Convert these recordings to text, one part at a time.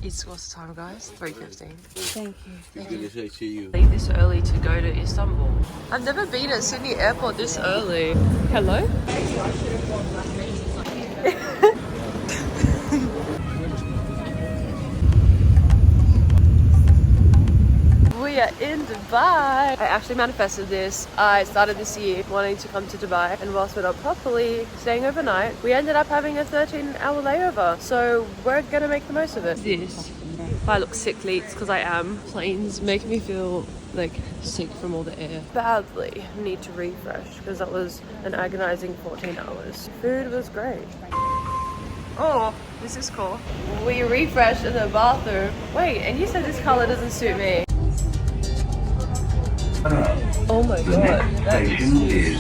It's what's the time, guys? 3:15. Thank you. Thank you. I see you. Leave this early to go to Istanbul. I've never been at Sydney Airport this early. Hello? We are in Dubai. I actually manifested this. I started this year wanting to come to Dubai, and whilst we're not properly staying overnight, we ended up having a 13-hour layover. So we're gonna make the most of it. This. If I look sickly, it's because I am. Planes make me feel like sick from all the air. Badly need to refresh because that was an agonizing 14 hours. Food was great. Oh, this is cool. We refreshed in the bathroom. Wait, and you said this color doesn't suit me. Oh my god, that is huge.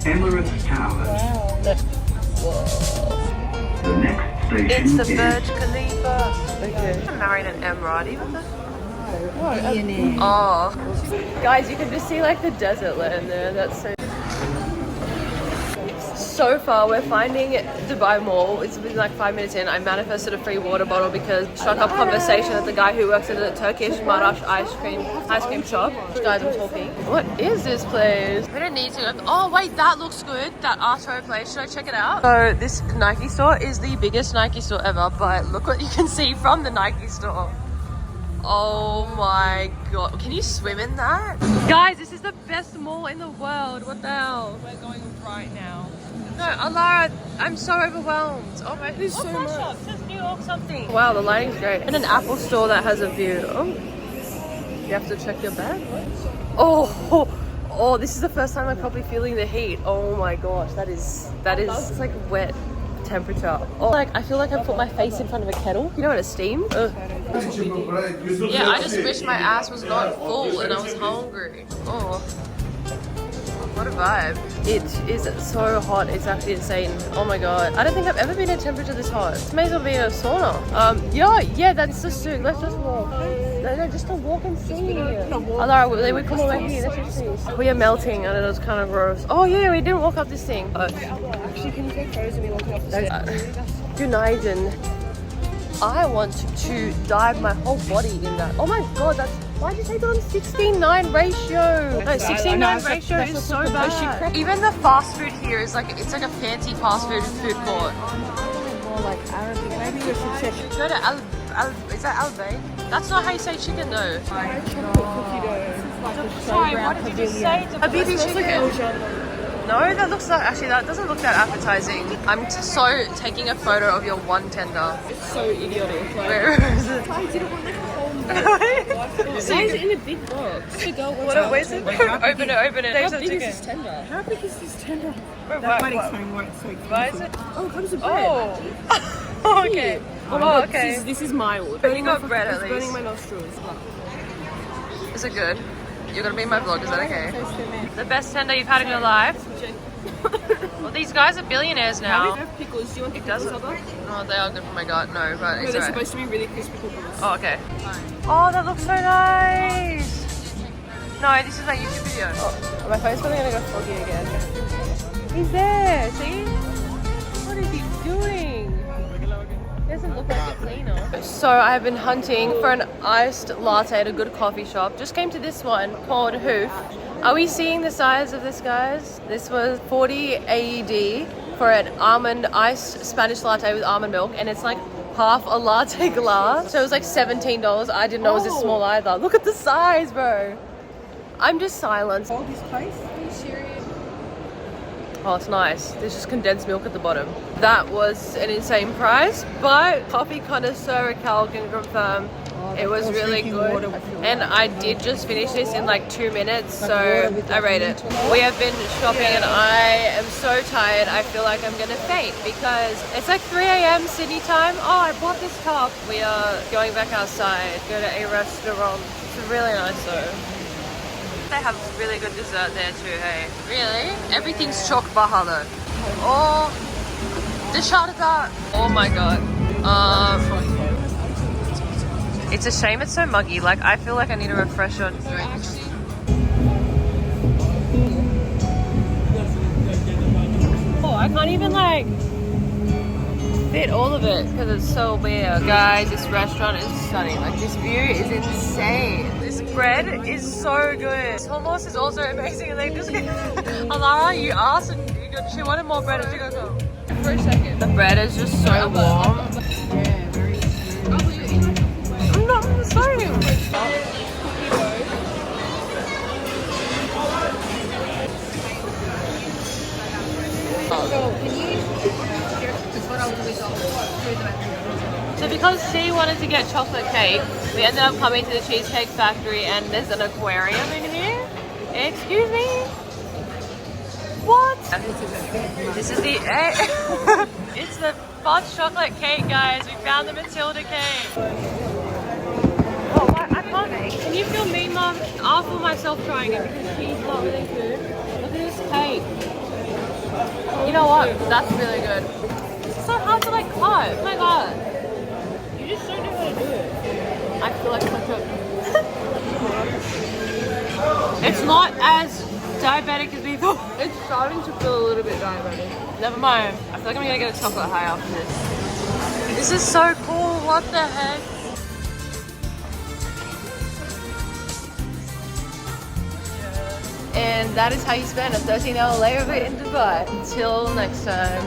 Emirates Tower. Wow. Whoa. The next station It's the is Burj Khalifa. Okay. I'm married an Emirati with it. What? Oh. Guys, you can just see like the desert land there. That's so far we're finding Dubai Mall. It's been like 5 minutes in. I manifested a free water bottle because struck up conversation with the guy who works at a Turkish Marash ice cream shop. Guys, I'm talking. What is this place? We don't need to. Oh wait, that looks good. That Arto place. Should I check it out? So this Nike store is the biggest Nike store ever, but look what you can see from the Nike store. Oh my god. Can you swim in that? Guys, this is the best mall in the world. What the hell? We're going right now. No, Alara, I'm so overwhelmed. Oh my, there's so much. Shop? It says New York something. Wow, the lighting's great. And an Apple store that has a view. Oh, you have to check your bag. Oh, this is the first time I'm probably feeling the heat. Oh my gosh, that is it's like wet temperature. Oh, like I feel like I put my face in front of a kettle. You know what, a steam? Yeah, I just wish my ass was not full and I was hungry. Oh. What a vibe. It is so hot, it's actually insane. Oh my god. I don't think I've ever been in a temperature this hot. It may as well be in a sauna. Yeah, that's the suit. Let's just walk. No, just to walk and see. Alara, we come over here, let's just see. We are melting and it was kind of gross. Oh yeah, we didn't walk up this thing. Actually, can you take photos of me walking up the stairs? United. I want to dive my whole body in that. Oh my god, why'd you say that on 16:9 ratio? No, 16:9 ratio is so bad. Even the fast food here is like, it's like a fancy fast food court. More like Arabic. Maybe we should check. Go to is that Al Bay? That's not how you say chicken though. Chocolate cookie dough. Sorry, what did you just say? Habibi chicken. No, that looks like, actually that doesn't look that appetizing. I'm so taking a photo of your one tender. It's so idiotic. Like, where is it? I didn't want like a whole meal. Why is it in a big box? The girl Where's it? Open it. How big is this tender? How big is this tender? That might explain why it's so expensive. Why is it? Oh, it comes with bread. Oh, okay. Oh, okay. This is mild. But you got bread at least. Burning my nostrils. Is it good? You're gonna be in my vlog, is that okay? The best tender you've had in your life? Well, these guys are billionaires now. How do you have pickles? Do you want It pickles? doesn't. Oh, they are good for my gut. No, but No, it's they're alright. supposed to be really crispy pickles. Oh, okay. Oh, that looks so nice. No, this is my YouTube video. Oh, my phone's probably gonna go foggy again. He's there, see? What is he doing? Doesn't look like a cleaner. So I have been hunting for an iced latte at a good coffee shop. Just came to this one called Hoof. Are we seeing the size of this, guys? This was 40 AED for an almond iced Spanish latte with almond milk, and it's like half a latte glass. So it was like $17. I didn't know it was this small either. Look at the size, bro. I'm just silenced. Oh, this place? Are you serious? Oh, it's nice. There's just condensed milk at the bottom. That was an insane price, but coffee connoisseur Cal can confirm it was really good. And I did just finish this in like 2 minutes, so I rate it. We have been shopping and I am so tired. I feel like I'm gonna faint because it's like 3 a.m. Sydney time. Oh, I bought this top. We are going back outside, go to a restaurant. It's really nice though. They have really good dessert there too, hey? Really? Everything's choc bahalo. Oh, the sharda. Oh my god. It's a shame it's so muggy. Like, I feel like I need a refresher drink. Oh, I can't even like fit all of it because it's so big. Guys, this restaurant is stunning. Like, this view is insane. This bread is so good. Hummus is also amazing. And they just Alara, you asked and she wanted more bread and she goes, oh. For a second. The bread is just so warm. Yeah, very I'm not sorry. So because she wanted to get chocolate cake, we ended up coming to the Cheesecake Factory and there's an aquarium in here. Excuse me? What? This is the it's the fudge chocolate cake, guys. We found the Matilda cake. Oh, what? I can't. Can you film me, Mum? I'll film myself trying it because she's not really good. Look at this cake. You know what? That's really good. It's so hard to like cut. Oh my god. You just don't know how to do it. I feel like such a... It's not as diabetic as we thought. It's starting to feel a little bit diabetic. Never mind. I feel like I'm gonna get a chocolate high after this. This is so cool. What the heck? And that is how you spend a 13-hour layover in Dubai. Until next time.